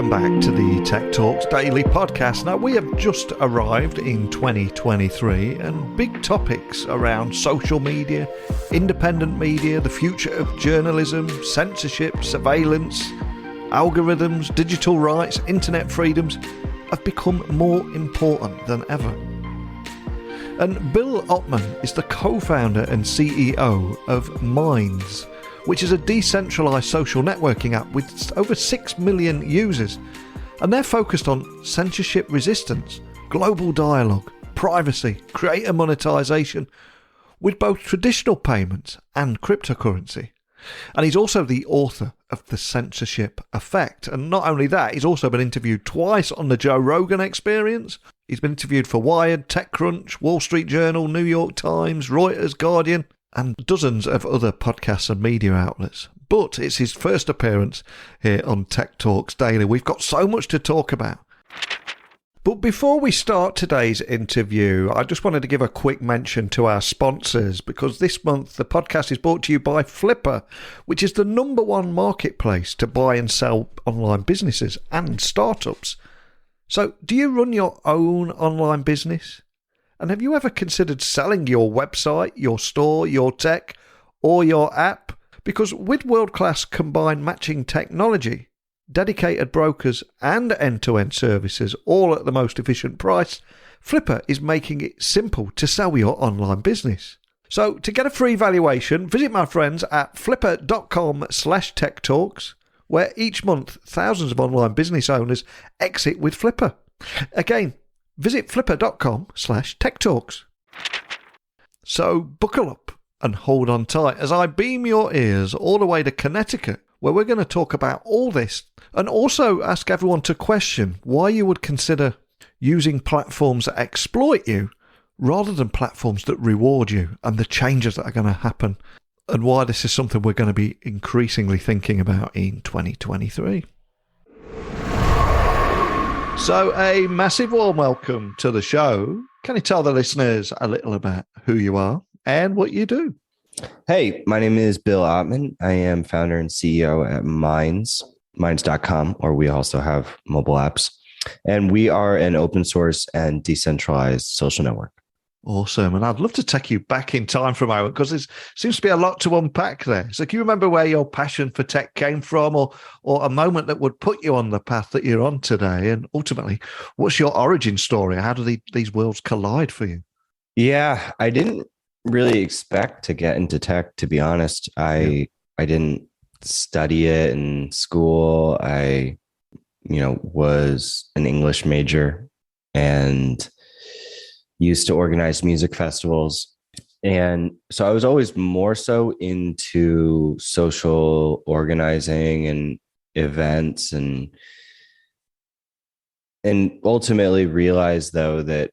Welcome back to the Tech Talks Daily podcast. Now, we have just arrived in 2023 and big topics around social media, independent media, the future of journalism, censorship, surveillance, algorithms, digital rights, internet freedoms have become more important than ever. And Bill Ottman is the co-founder and CEO of Minds, which is a decentralized social networking app with over 6 million users. And they're focused on censorship resistance, global dialogue, privacy, creator monetization, with both traditional payments and cryptocurrency. And he's also the author of The Censorship Effect. And not only that, he's also been interviewed twice on the Joe Rogan Experience. He's been interviewed for Wired, TechCrunch, Wall Street Journal, New York Times, Reuters, Guardian, and dozens of other podcasts and media outlets. But it's his first appearance here on Tech Talks Daily. We've got so much to talk about. But before we start today's interview, I just wanted to give a quick mention to our sponsors, because this month the podcast is brought to you by Flipper, which is the #1 marketplace to buy and sell online businesses and startups. So, do you run your own online business? And have you ever considered selling your website, your store, your tech, or your app? Because with world-class combined matching technology, dedicated brokers, and end-to-end services, all at the most efficient price, Flipper is making it simple to sell your online business. So to get a free valuation, visit my friends at flipper.com/techtalks, where each month thousands of online business owners exit with Flipper. Again, visit flipper.com/techtalks. So buckle up and hold on tight as I beam your ears all the way to Connecticut, where we're going to talk about all this and also ask everyone to question why you would consider using platforms that exploit you rather than platforms that reward you, and the changes that are going to happen, and why this is something we're going to be increasingly thinking about in 2023. So a massive warm welcome to the show. Can you tell the listeners a little about who you are and what you do? Hey, my name is Bill Ottman. I am founder and CEO at Minds.com, or we also have mobile apps. And we are an open source and decentralized social network. Awesome. And I'd love to take you back in time for a moment, because there seems to be a lot to unpack there. So can you remember where your passion for tech came from, or a moment that would put you on the path that you're on today? And ultimately, what's your origin story? How do these worlds collide for you? Yeah, I didn't really expect to get into tech, to be honest. I didn't study it in school. I, was an English major and used to organize music festivals. And so I was always more so into social organizing and events, and ultimately realized, though, that,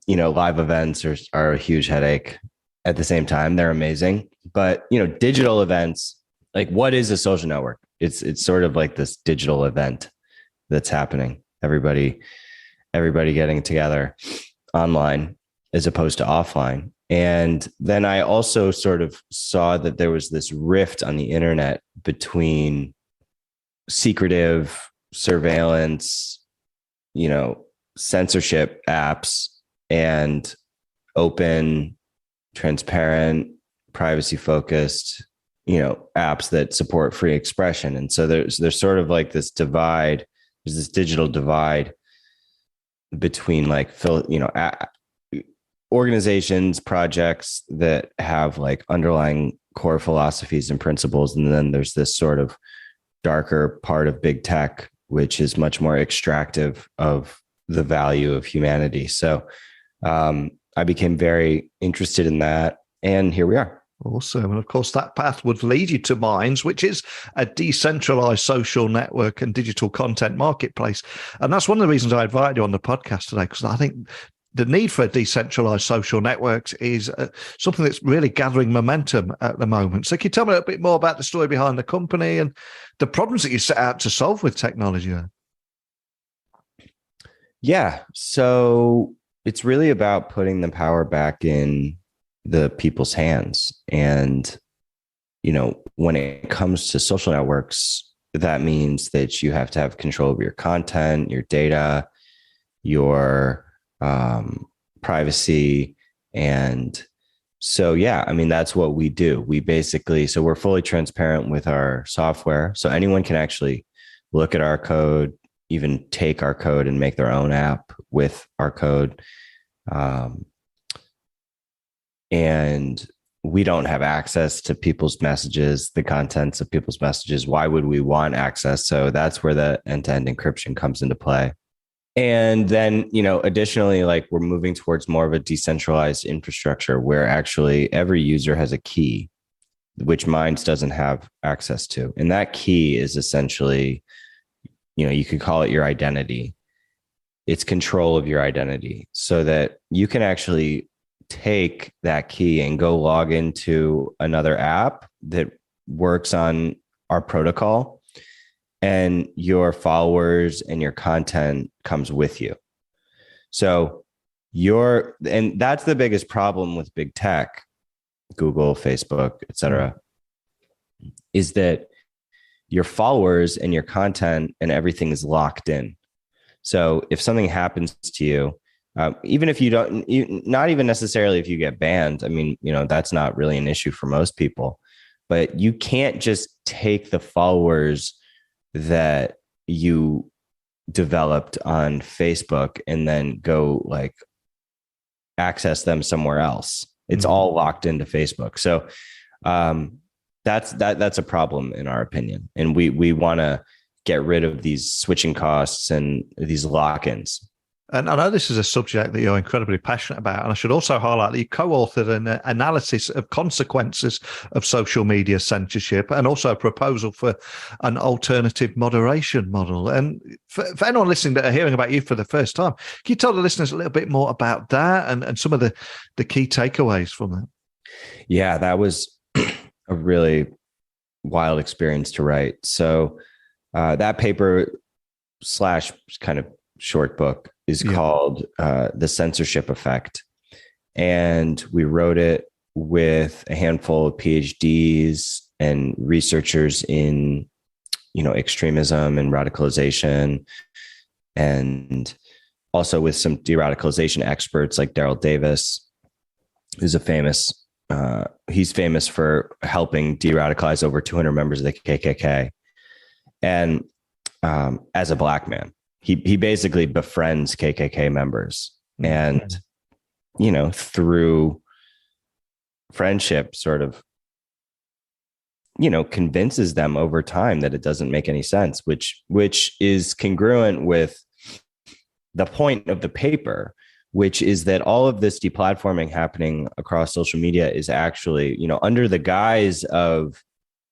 live events are a huge headache. At the same time, they're amazing. But, digital events, like, what is a social network? It's sort of like this digital event that's happening. Everybody getting together online as opposed to offline. And then I also sort of saw that there was this rift on the internet between secretive surveillance, censorship apps, and open, transparent, privacy focused, apps that support free expression. And so there's sort of like this divide. There's this digital divide between organizations, projects that have like underlying core philosophies and principles. And then there's this sort of darker part of big tech, which is much more extractive of the value of humanity. So I became very interested in that, and here we are. Awesome. And of course, that path would lead you to Minds, which is a decentralized social network and digital content marketplace. And that's one of the reasons I invited you on the podcast today, because I think the need for decentralized social networks is something that's really gathering momentum at the moment. So can you tell me a little bit more about the story behind the company and the problems that you set out to solve with technology there? Yeah. So it's really about putting the power back in the people's hands. And, when it comes to social networks, that means that you have to have control over your content, your data, your privacy. And so, yeah, I mean, that's what we do. We basically, so we're fully transparent with our software. So anyone can actually look at our code, even take our code and make their own app with our code. And we don't have access to people's messages, the contents of people's messages. Why would we want access? So that's where the end-to-end encryption comes into play. And then, additionally, like we're moving towards more of a decentralized infrastructure where actually every user has a key, which Minds doesn't have access to. And that key is essentially, you could call it your identity. It's control of your identity so that you can actually take that key and go log into another app that works on our protocol, and your followers and your content comes with you. So and that's the biggest problem with big tech, Google, Facebook, et cetera, is that your followers and your content and everything is locked in. So if something happens to you, even if you don't, not even necessarily if you get banned, I mean, that's not really an issue for most people, but you can't just take the followers that you developed on Facebook and then go like access them somewhere else. It's all locked into Facebook. So that's a problem in our opinion. And we want to get rid of these switching costs and these lock-ins. And I know this is a subject that you're incredibly passionate about. And I should also highlight that you co-authored an analysis of consequences of social media censorship and also a proposal for an alternative moderation model. And for anyone listening that are hearing about you for the first time, can you tell the listeners a little bit more about that and some of the key takeaways from that? Yeah, that was a really wild experience to write. So that paper / kind of short book is called The Censorship Effect. And we wrote it with a handful of PhDs and researchers in, extremism and radicalization, and also with some de-radicalization experts like Daryl Davis, who's he's famous for helping de-radicalize over 200 members of the KKK. And as a Black man, he basically befriends KKK members and, through friendship sort of, convinces them over time that it doesn't make any sense, which is congruent with the point of the paper, which is that all of this deplatforming happening across social media is actually, under the guise of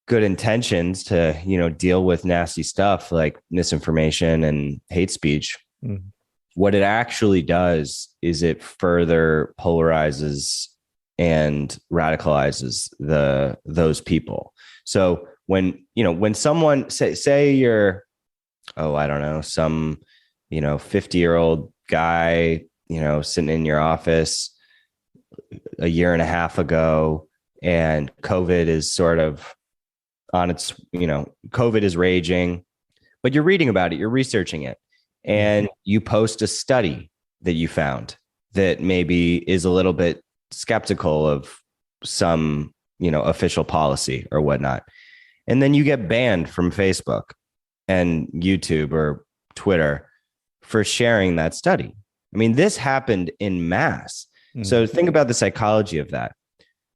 good intentions to, deal with nasty stuff like misinformation and hate speech. What it actually does is it further polarizes and radicalizes those people. So when someone say you're, I don't know, some, 50-year-old guy, sitting in your office a year and a half ago, and COVID is sort of on its, COVID is raging, but you're reading about it, you're researching it, and you post a study that you found that maybe is a little bit skeptical of some, official policy or whatnot. And then you get banned from Facebook and YouTube or Twitter for sharing that study. I mean, this happened in mass. So think about the psychology of that.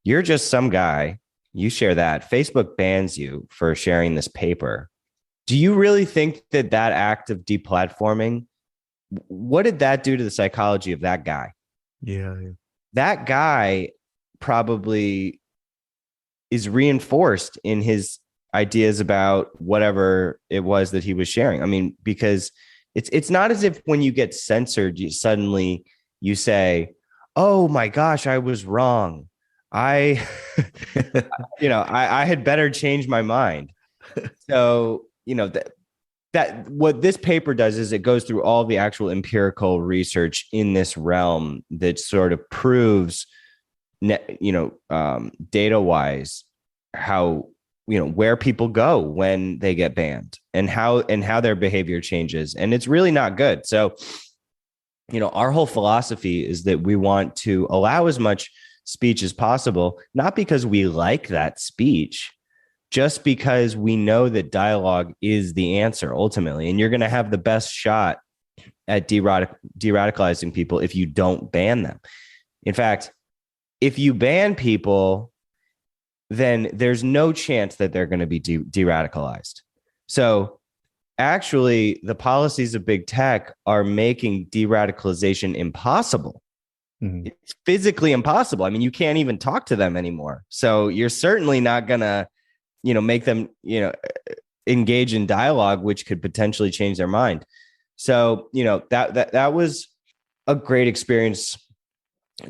You're just some guy, you share that, Facebook bans you for sharing this paper. Do you really think that act of deplatforming, what did that do to the psychology of that guy? Yeah. That guy probably is reinforced in his ideas about whatever it was that he was sharing. I mean, because it's not as if when you get censored, you suddenly say, oh my gosh, I was wrong. I had better change my mind. So, that what this paper does is it goes through all the actual empirical research in this realm that sort of proves, data wise, how where people go when they get banned and how their behavior changes. And it's really not good. So, our whole philosophy is that we want to allow as much speech as possible, not because we like that speech, just because we know that dialogue is the answer ultimately. And you're going to have the best shot at de-radicalizing people if you don't ban them. In fact, if you ban people, then there's no chance that they're going to be de-radicalized. So actually, the policies of big tech are making de-radicalization impossible. Mm-hmm. It's physically impossible. I mean, you can't even talk to them anymore. So you're certainly not going to, make them, engage in dialogue, which could potentially change their mind. So, that was a great experience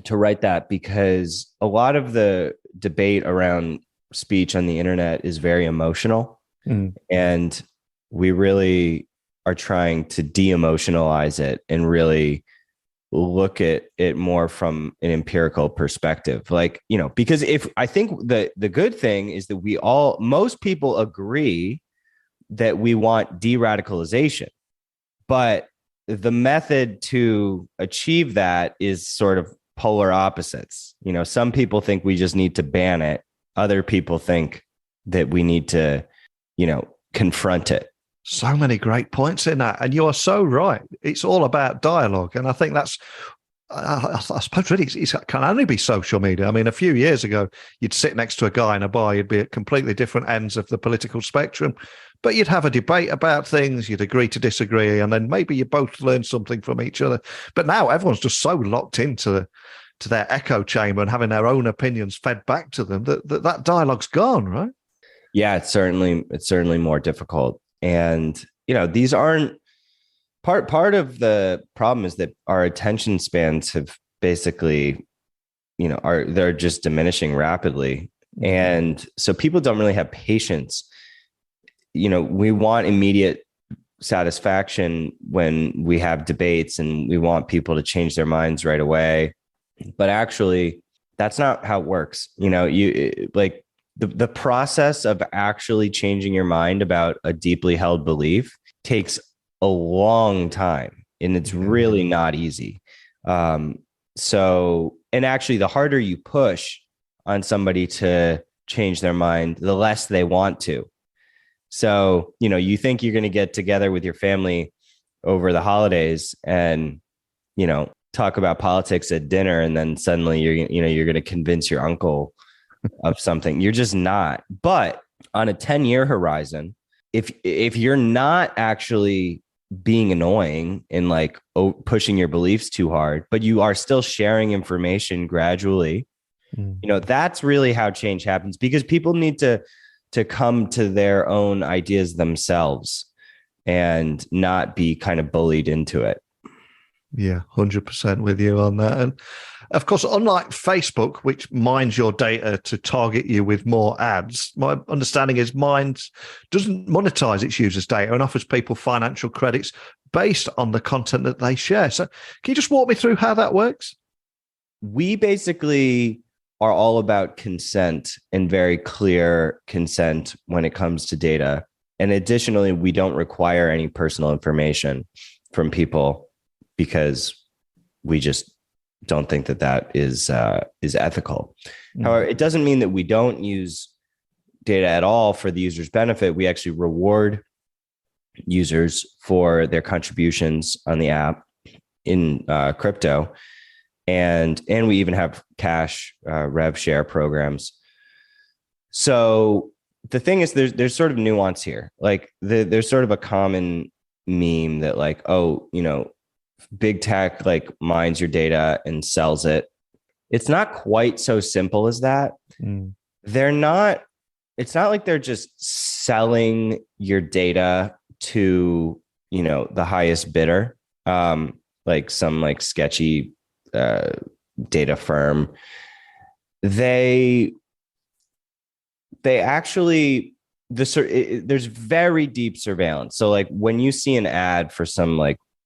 to write that, because a lot of the debate around speech on the internet is very emotional. And we really are trying to de-emotionalize it and really look at it more from an empirical perspective. Like, because if I think the good thing is that most people agree that we want de-radicalization, but the method to achieve that is sort of polar opposites. Some people think we just need to ban it. Other people think that we need to, confront it. So many great points in that. And you are so right. It's all about dialogue. And I think that's, I suppose really it can only be social media. I mean, a few years ago, you'd sit next to a guy in a bar, you'd be at completely different ends of the political spectrum, but you'd have a debate about things, you'd agree to disagree, and then maybe you both learn something from each other. But now everyone's just so locked into their echo chamber and having their own opinions fed back to them that dialogue's gone, right? Yeah, it's certainly more difficult. And, these aren't part of the problem is that our attention spans have basically, they're just diminishing rapidly. And so people don't really have patience. We want immediate satisfaction when we have debates, and we want people to change their minds right away. But actually, that's not how it works. The process of actually changing your mind about a deeply held belief takes a long time, and it's really not easy. So, and actually, the harder you push on somebody to change their mind, the less they want to. So, you think you're going to get together with your family over the holidays and, talk about politics at dinner, and then suddenly you're going to convince your uncle of something. You're just not. But on a 10-year horizon, if you're not actually being annoying and pushing your beliefs too hard, but you are still sharing information gradually, that's really how change happens, because people need to come to their own ideas themselves and not be kind of bullied into it. Yeah, 100% with you on that. And of course, unlike Facebook, which mines your data to target you with more ads, my understanding is Minds doesn't monetize its users' data and offers people financial credits based on the content that they share. So can you just walk me through how that works? We basically are all about consent, and very clear consent when it comes to data. And additionally, we don't require any personal information from people, because we just don't think that is ethical. However, it doesn't mean that we don't use data at all for the user's benefit. We actually reward users for their contributions on the app in crypto, and we even have cash rev share programs. So the thing is, there's sort of nuance here. There's sort of a common meme that big tech mines your data and sells it. It's not quite so simple as that. It's not like they're just selling your data to, the highest bidder, like some sketchy data firm. They actually, there's very deep surveillance. So when you see an ad for some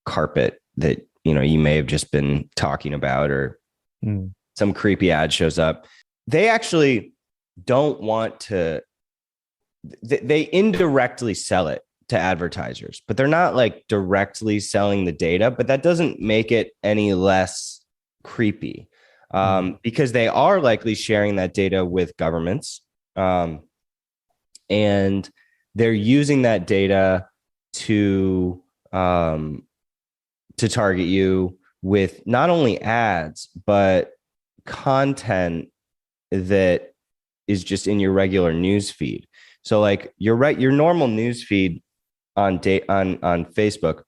carpet that you may have just been talking about, or some creepy ad shows up, they actually don't want to they indirectly sell it to advertisers, but they're not like directly selling the data, but that doesn't make it any less creepy, because they are likely sharing that data with governments, and they're using that data to target you with not only ads, but content that is just in your regular news feed. So like your normal news feed on Facebook,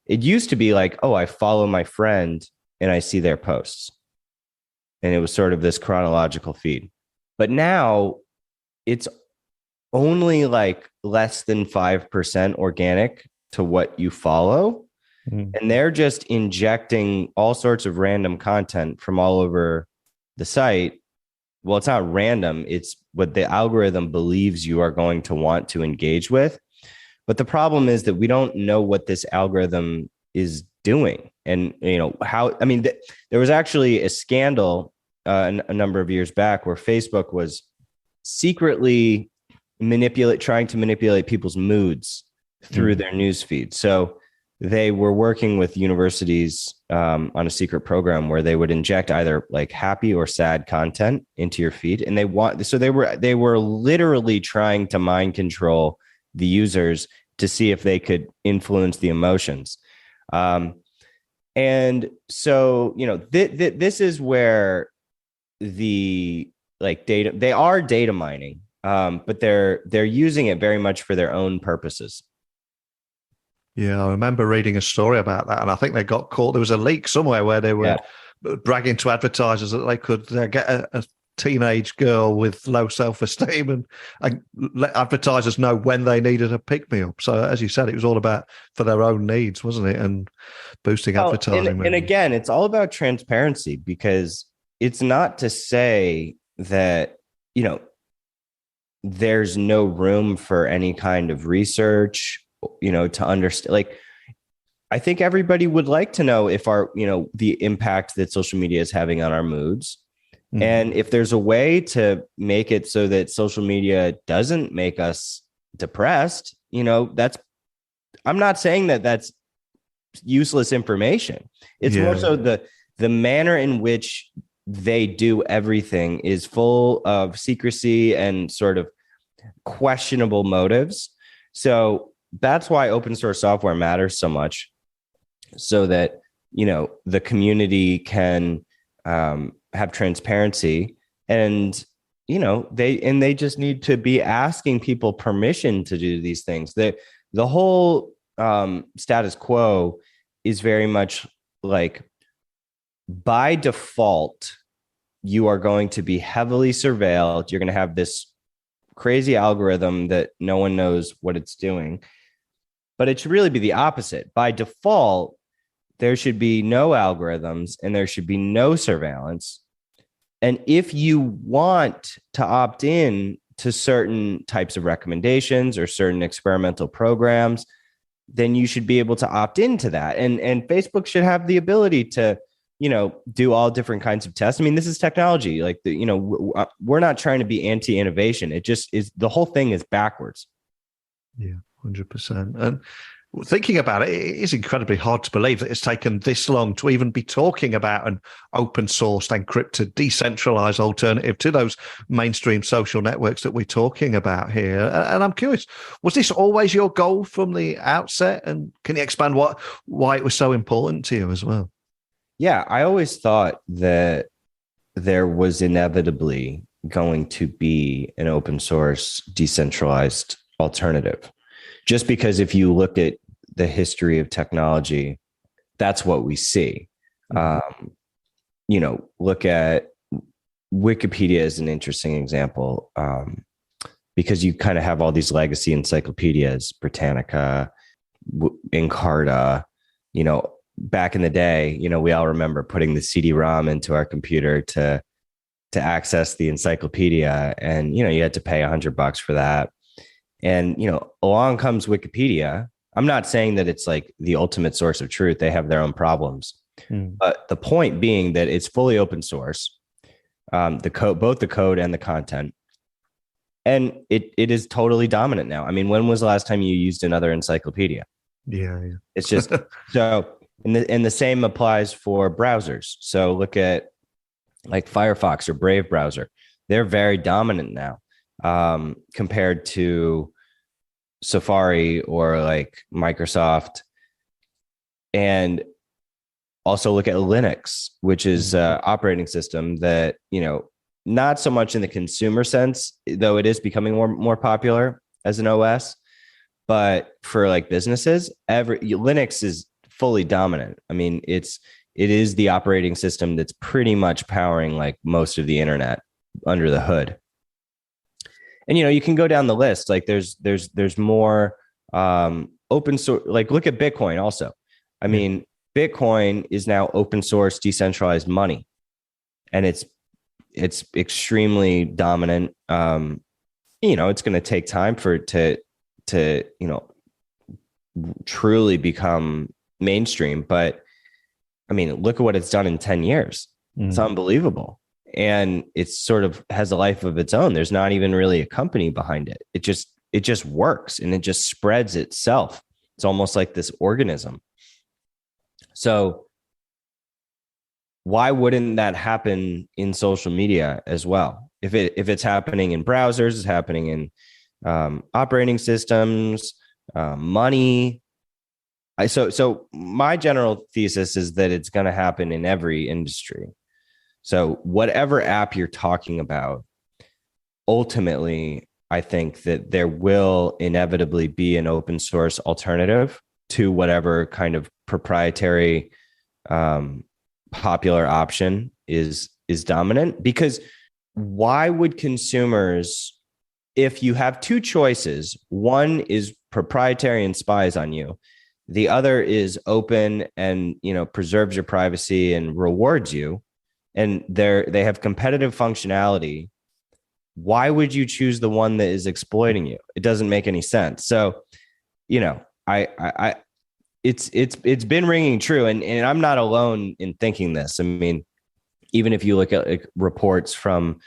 it used to be like, oh, I follow my friend and I see their posts. And it was sort of this chronological feed. But now it's only like less than 5% organic to what you follow. And they're just injecting all sorts of random content from all over the site. Well, it's not random. It's what the algorithm believes you are going to want to engage with. But the problem is that we don't know what this algorithm is doing. And, there was actually a scandal a number of years back where Facebook was secretly trying to manipulate people's moods through their news feed. So they were working with universities on a secret program where they would inject either like happy or sad content into your feed. And they were literally trying to mind control the users to see if they could influence the emotions. And so, this is where the like data, they are data mining, but they're using it very much for their own purposes. Yeah, I remember reading a story about that, and I think they got caught. There was a leak somewhere where they were bragging to advertisers that they could get a teenage girl with low self-esteem and let advertisers know when they needed a pick-me-up. So, as you said, it was all about for their own needs, wasn't it? And boosting advertising. And again, it's all about transparency, because it's not to say that, there's no room for any kind of research, to understand. Like, I think everybody would like to know if the impact that social media is having on our moods. And if there's a way to make it so that social media doesn't make us depressed, I'm not saying that that's useless information. It's more so the manner in which they do everything is full of secrecy and sort of questionable motives. So that's why open source software matters so much, so that, the community can have transparency, and they just need to be asking people permission to do these things. The whole status quo is very much like, by default, you are going to be heavily surveilled. You're going to have this crazy algorithm that no one knows what it's doing. But it should really be the opposite. By default, there should be no algorithms and there should be no surveillance. And if you want to opt in to certain types of recommendations or certain experimental programs, then you should be able to opt into that. And Facebook should have the ability to, do all different kinds of tests. I mean, this is technology. Like, we're not trying to be anti-innovation. It just is, the whole thing is backwards. Yeah, 100%. And thinking about it, it is incredibly hard to believe that it's taken this long to even be talking about an open sourced, encrypted, decentralized alternative to those mainstream social networks that we're talking about here. And I'm curious, was this always your goal from the outset? And can you expand why it was so important to you as well? Yeah, I always thought that there was inevitably going to be an open source, decentralized alternative. Just because if you look at the history of technology, that's what we see. Look at Wikipedia as an interesting example, because you kind of have all these legacy encyclopedias, Britannica, Encarta. Back in the day, we all remember putting the CD-ROM into our computer to access the encyclopedia, and you had to pay $100 for that. And, along comes Wikipedia. I'm not saying that it's like the ultimate source of truth. They have their own problems. But the point being that it's fully open source, the code, both the code and the content. And it is totally dominant now. I mean, when was the last time you used another encyclopedia? Yeah, It's just so, and the same applies for browsers. So look at like Firefox or Brave browser. They're very dominant now, compared to Safari or like Microsoft. And also look at Linux, which is operating system that, not so much in the consumer sense, though it is becoming more popular as an OS, but for like businesses, Linux is fully dominant. I mean, it is the operating system that's pretty much powering like most of the internet under the hood. And you can go down the list. Like there's more open source. Like look at Bitcoin also. I mean, Bitcoin is now open source, decentralized money, and it's extremely dominant. It's going to take time for it to truly become mainstream. But I mean, look at what it's done in 10 years. It's unbelievable. And it sort of has a life of its own. There's not even really a company behind it. It just works, and it just spreads itself. It's almost like this organism. So why wouldn't that happen in social media as well? If it's happening in browsers, it's happening in operating systems, money. So my general thesis is that it's going to happen in every industry. So whatever app you're talking about, ultimately, I think that there will inevitably be an open source alternative to whatever kind of proprietary popular option is dominant. Because why would consumers, if you have two choices, one is proprietary and spies on you, the other is open and preserves your privacy and rewards you, and they have competitive functionality, why would you choose the one that is exploiting you? It doesn't make any sense. So I it's been ringing true, and I'm not alone in thinking this. I mean, even if you look at like reports from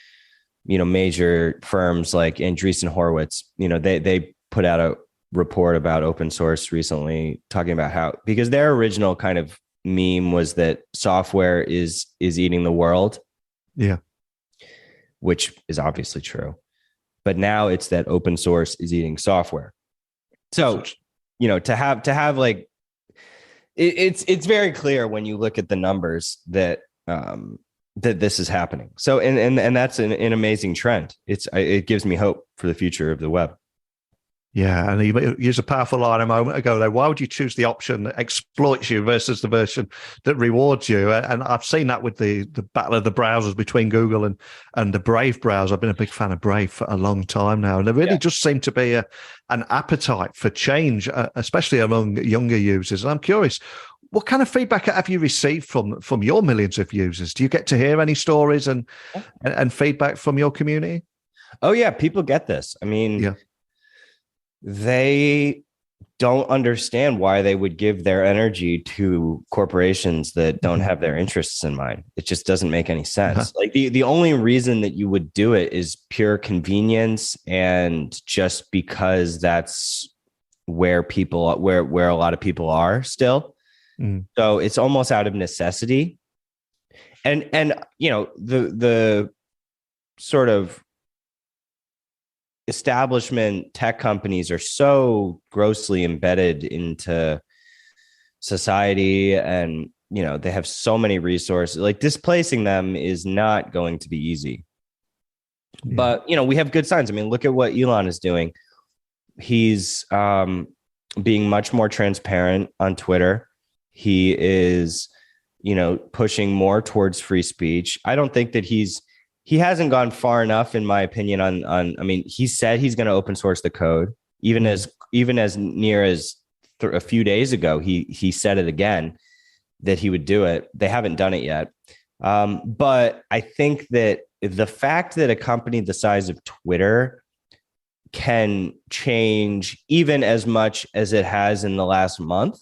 major firms like Andreessen Horowitz, they put out a report about open source recently, talking about how, because their original kind of meme was that software is eating the world, which is obviously true, but now it's that open source is eating software. So to have like, it's very clear when you look at the numbers that that this is happening. So and that's an amazing trend. It gives me hope for the future of the web. Yeah, and you used a powerful line a moment ago there. Why would you choose the option that exploits you versus the version that rewards you? And I've seen that with the battle of the browsers between Google and the Brave browser. I've been a big fan of Brave for a long time now. And there really just seemed to be an appetite for change, especially among younger users. And I'm curious, what kind of feedback have you received from your millions of users? Do you get to hear any stories and feedback from your community? Oh, yeah, people get this. I mean, they don't understand why they would give their energy to corporations that don't have their interests in mind. It just doesn't make any sense. Like the only reason that you would do it is pure convenience, and just because that's where a lot of people are still. So it's almost out of necessity. And the sort of establishment tech companies are so grossly embedded into society, and they have so many resources, like displacing them is not going to be easy. But we have good signs. I mean, look at what Elon is doing. He's being much more transparent on Twitter. He is pushing more towards free speech. I don't think that he hasn't gone far enough, in my opinion, on, I mean, he said he's going to open source the code, even as near as a few days ago, he said it again, that he would do it. They haven't done it yet. But I think that the fact that a company the size of Twitter can change even as much as it has in the last month,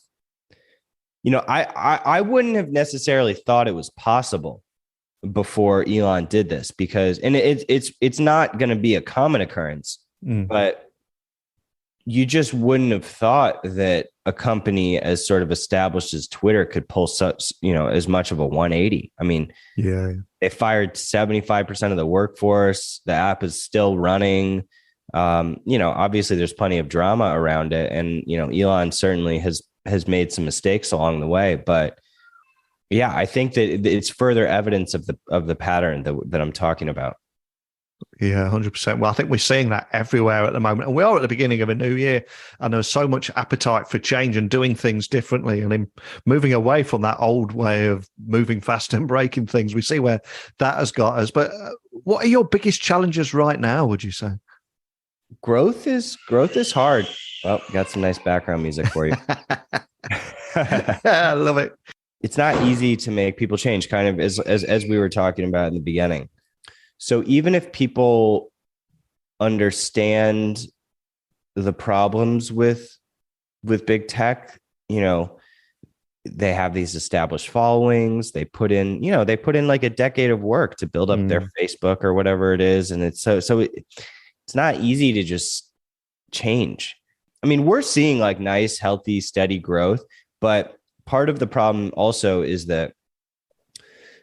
I wouldn't have necessarily thought it was possible before Elon did this, because, and it's not going to be a common occurrence, but you just wouldn't have thought that a company as sort of established as Twitter could pull such, as much of a 180. I mean, they fired 75% of the workforce. The app is still running. Obviously there's plenty of drama around it. And, Elon certainly has made some mistakes along the way, but yeah, I think that it's further evidence of the pattern that I'm talking about. Yeah, 100%. Well, I think we're seeing that everywhere at the moment. And we are at the beginning of a new year, and there's so much appetite for change and doing things differently and in moving away from that old way of moving fast and breaking things. We see where that has got us. But what are your biggest challenges right now, would you say? Growth is hard. Well, got some nice background music for you. I love it. It's not easy to make people change, kind of as we were talking about in the beginning. So even if people understand the problems with big tech, they have these established followings. They put in like a decade of work to build up their Facebook or whatever it is. And it's it's not easy to just change. I mean, we're seeing like nice, healthy, steady growth, but part of the problem also is that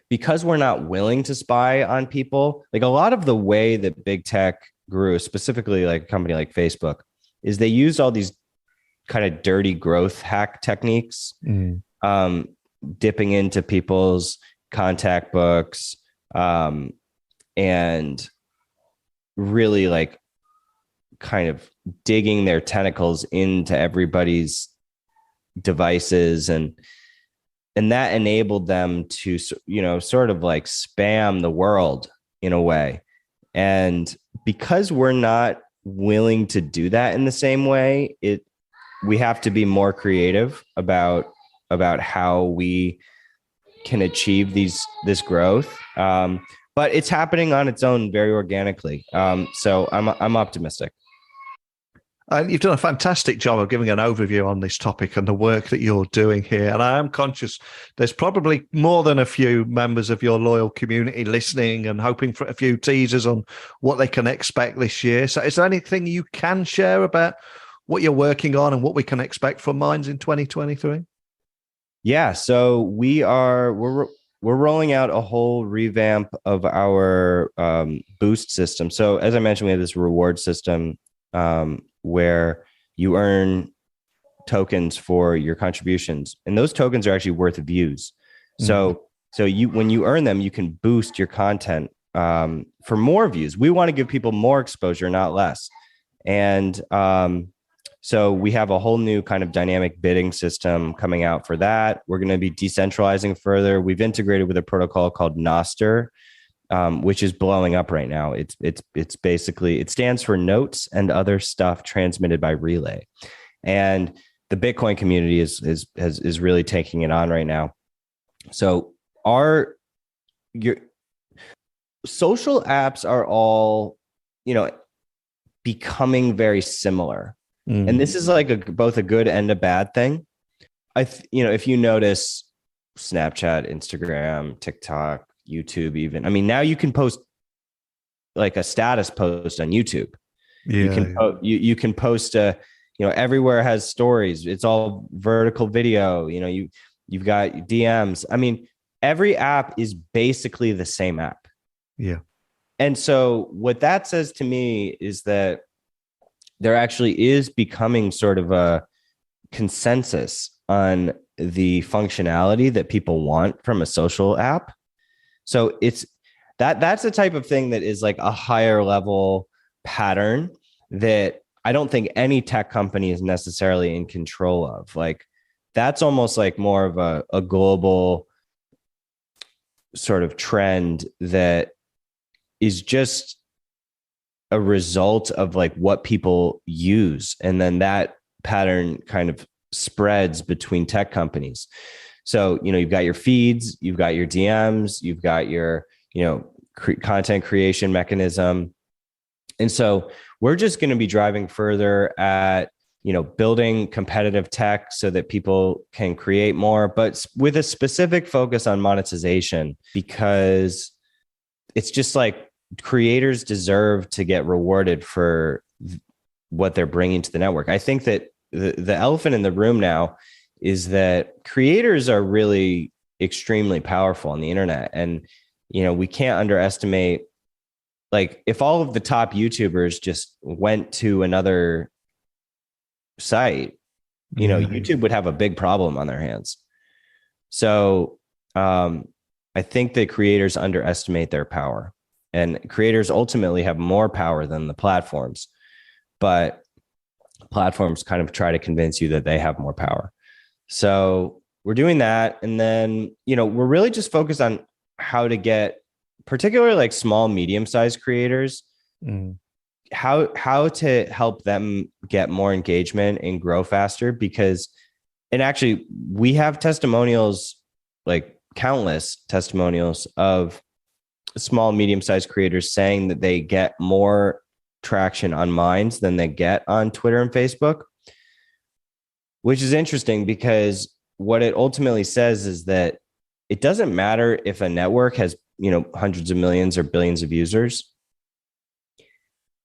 because we're not willing to spy on people, like a lot of the way that big tech grew, specifically like a company like Facebook, is they used all these kind of dirty growth hack techniques, dipping into people's contact books, and really like kind of digging their tentacles into everybody's devices, and that enabled them to, sort of like spam the world in a way. And because we're not willing to do that in the same way, we have to be more creative about how we can achieve this growth. But it's happening on its own very organically. So I'm optimistic. You've done a fantastic job of giving an overview on this topic and the work that you're doing here. And I am conscious there's probably more than a few members of your loyal community listening and hoping for a few teasers on what they can expect this year. So is there anything you can share about what you're working on and what we can expect from Minds in 2023? Yeah, so we're rolling out a whole revamp of our boost system. So as I mentioned, we have this reward system where you earn tokens for your contributions, and those tokens are actually worth views. So when you earn them, you can boost your content for more views. We want to give people more exposure, not less. And so we have a whole new kind of dynamic bidding system coming out for that. We're going to be decentralizing further. We've integrated with a protocol called Noster, which is blowing up right now. It's basically, it stands for notes and other stuff transmitted by relay. And the Bitcoin community is really taking it on right now. So your social apps are all, becoming very similar. And this is like both a good and a bad thing. If you notice Snapchat, Instagram, TikTok, YouTube, even, I mean, now you can post like a status post on YouTube. You can post everywhere has stories. It's all vertical video. You've got DMs. I mean, every app is basically the same app. Yeah. And so what that says to me is that there actually is becoming sort of a consensus on the functionality that people want from a social app. So that's the type of thing that is like a higher level pattern that I don't think any tech company is necessarily in control of. Like that's almost like more of a global sort of trend that is just a result of like what people use. And then that pattern kind of spreads between tech companies. So, you've got your feeds, you've got your DMs, you've got your, content creation mechanism. And so we're just going to be driving further at building competitive tech so that people can create more, but with a specific focus on monetization, because it's just like creators deserve to get rewarded for what they're bringing to the network. I think that the elephant in the room now is that creators are really extremely powerful on the internet. And, we can't underestimate, like, if all of the top YouTubers just went to another site, YouTube would have a big problem on their hands. So I think that creators underestimate their power, and creators ultimately have more power than the platforms, but platforms kind of try to convince you that they have more power. So we're doing that. And then, we're really just focused on how to get particularly like small, medium-sized creators, how to help them get more engagement and grow faster. And actually we have testimonials, like countless testimonials of small, medium-sized creators saying that they get more traction on Minds than they get on Twitter and Facebook, which is interesting because what it ultimately says is that it doesn't matter if a network has, hundreds of millions or billions of users.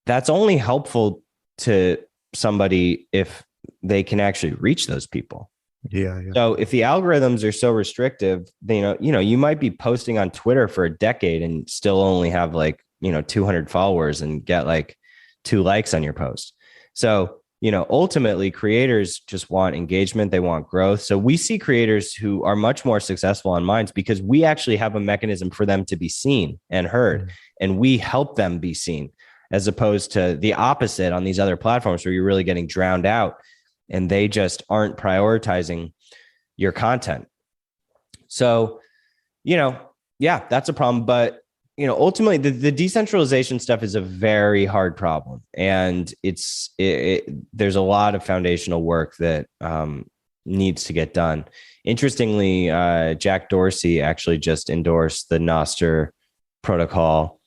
That's only helpful to somebody if they can actually reach those people. Yeah. So if the algorithms are so restrictive, you might be posting on Twitter for a decade and still only have 200 followers and get 2 likes on your post. So, ultimately creators just want engagement. They want growth. So we see creators who are much more successful on Minds because we actually have a mechanism for them to be seen and heard, and we help them be seen, as opposed to the opposite on these other platforms where you're really getting drowned out and they just aren't prioritizing your content. So, yeah, that's a problem. But, ultimately the decentralization stuff is a very hard problem. And there's a lot of foundational work that needs to get done. Interestingly, Jack Dorsey actually just endorsed the Nostr protocol,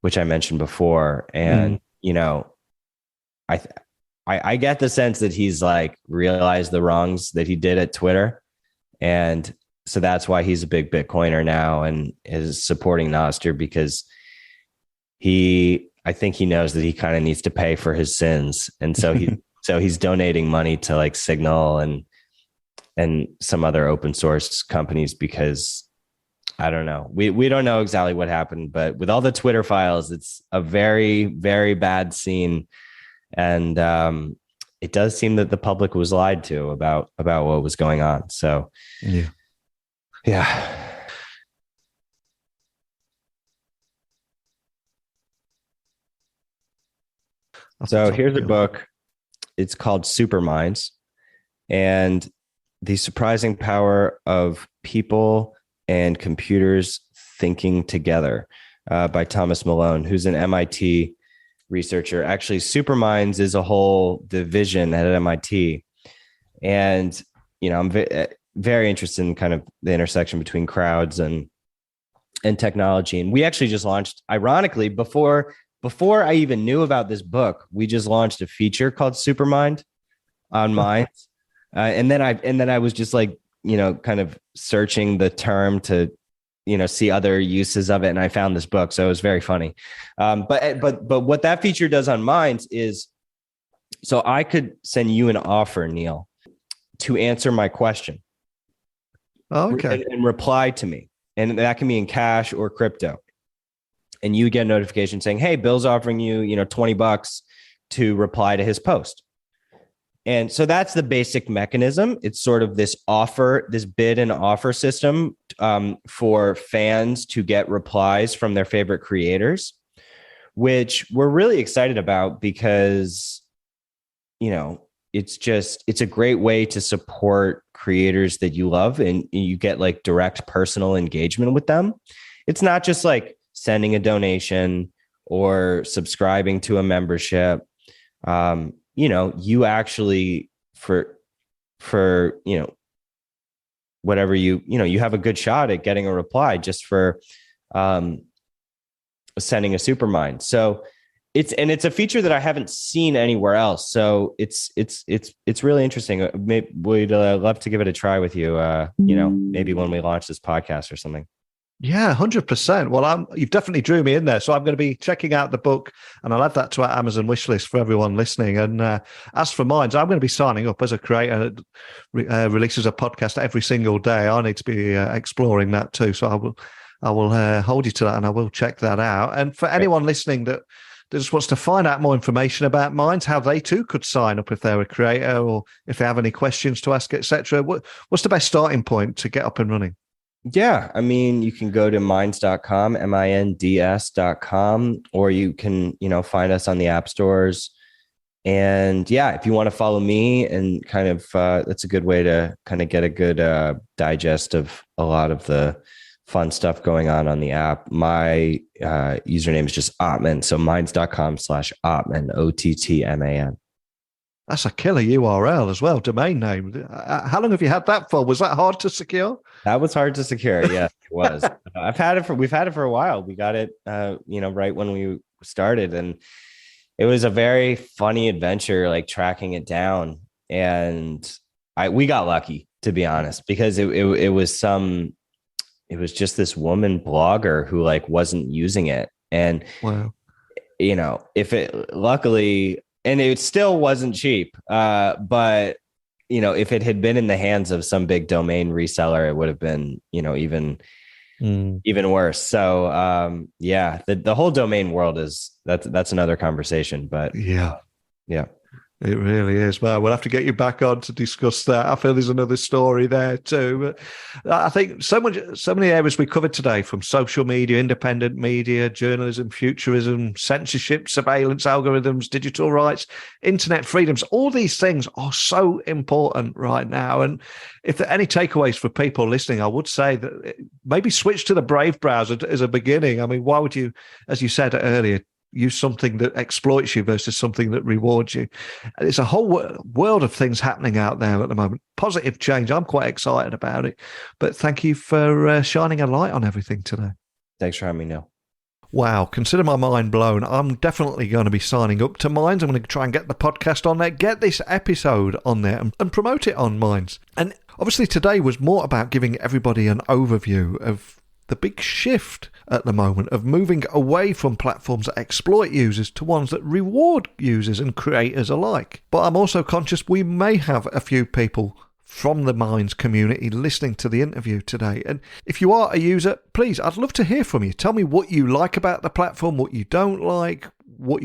which I mentioned before. And, I get the sense that he's realized the wrongs that he did at Twitter. And so that's why he's a big Bitcoiner now and is supporting Nostr, because I think he knows that he kind of needs to pay for his sins. And so he's donating money to Signal and some other open source companies, because I don't know. We don't know exactly what happened, but with all the Twitter files, it's a very, very bad scene. And it does seem that the public was lied to about what was going on. So yeah. So here's a book. It's called Superminds, and the surprising power of people and computers thinking together, by Thomas Malone, who's an MIT researcher. Actually, Superminds is a whole division at MIT. And, I'm very interested in kind of the intersection between crowds and technology. And we actually just launched, ironically, before I even knew about this book, we just launched a feature called Supermind on Minds. And then I was just kind of searching the term to, see other uses of it. And I found this book. So it was very funny. But what that feature does on Minds is, so I could send you an offer, Neil, to answer my question. Oh, okay. And reply to me. And that can be in cash or crypto. And you get a notification saying, hey, Bill's offering you, $20 to reply to his post. And so that's the basic mechanism. It's sort of this bid and offer system for fans to get replies from their favorite creators, which we're really excited about because, it's a great way to support creators that you love, and you get direct personal engagement with them. It's not just sending a donation or subscribing to a membership. You actually for whatever you have a good shot at getting a reply just for sending a Supermind. So it's a feature that I haven't seen anywhere else. So it's really interesting. Maybe we'd love to give it a try with you. Maybe when we launch this podcast or something. Yeah, 100%. Well, you've definitely drew me in there. So I'm going to be checking out the book, and I'll add that to our Amazon wish list for everyone listening. And as for mine, I'm going to be signing up as a creator releases a podcast every single day. I need to be exploring that too. So I will hold you to that, and I will check that out. And for anyone listening that just wants to find out more information about Minds, how they too could sign up if they're a creator, or if they have any questions to ask, etc., what's the best starting point to get up and running? Yeah, I mean, you can go to minds.com, minds.com, or you can, find us on the app stores. And yeah, if you want to follow me and kind of, that's a good way to kind of get a good digest of a lot of the fun stuff going on the app. My username is just Ottman. So minds.com/Ottman, Ottman. That's a killer URL as well, domain name. How long have you had that for? Was that hard to secure? That was hard to secure. Yes, it was. We've had it for a while. We got it, right when we started, and it was a very funny adventure, like tracking it down. And we got lucky, to be honest, because it was just this woman blogger who like wasn't using it. And, wow. Luckily, and it still wasn't cheap, but if it had been in the hands of some big domain reseller, it would have been, even worse. So, the whole domain world that's another conversation, but yeah. It really is. Well, we'll have to get you back on to discuss that. I feel there's another story there too. But I think so many areas we covered today, from social media, independent media, journalism, futurism, censorship, surveillance, algorithms, digital rights, internet freedoms. All these things are so important right now. And if there are any takeaways for people listening, I would say that maybe switch to the Brave browser as a beginning. I mean, why would you, as you said earlier, use something that exploits you versus something that rewards you? There's a whole world of things happening out there at the moment. Positive change. I'm quite excited about it. But thank you for shining a light on everything today. Thanks for having me, Neil. Wow, consider my mind blown. I'm definitely going to be signing up to Minds. I'm going to try and get the podcast on there, get this episode on there and promote it on Minds. And obviously today was more about giving everybody an overview of the big shift at the moment of moving away from platforms that exploit users to ones that reward users and creators alike. But I'm also conscious we may have a few people from the Minds community listening to the interview today. And if you are a user, please, I'd love to hear from you. Tell me what you like about the platform, what you don't like, what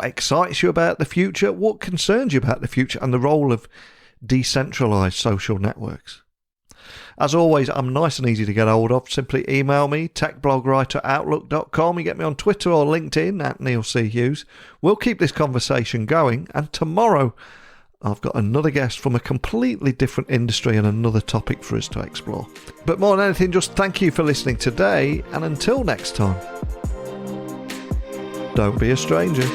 excites you about the future, what concerns you about the future and the role of decentralized social networks. As always, I'm nice and easy to get hold of. Simply email me, techblogwriter@outlook.com. You get me on Twitter or LinkedIn @NeilC.Hughes. We'll keep this conversation going. And tomorrow, I've got another guest from a completely different industry and another topic for us to explore. But more than anything, just thank you for listening today. And until next time, don't be a stranger.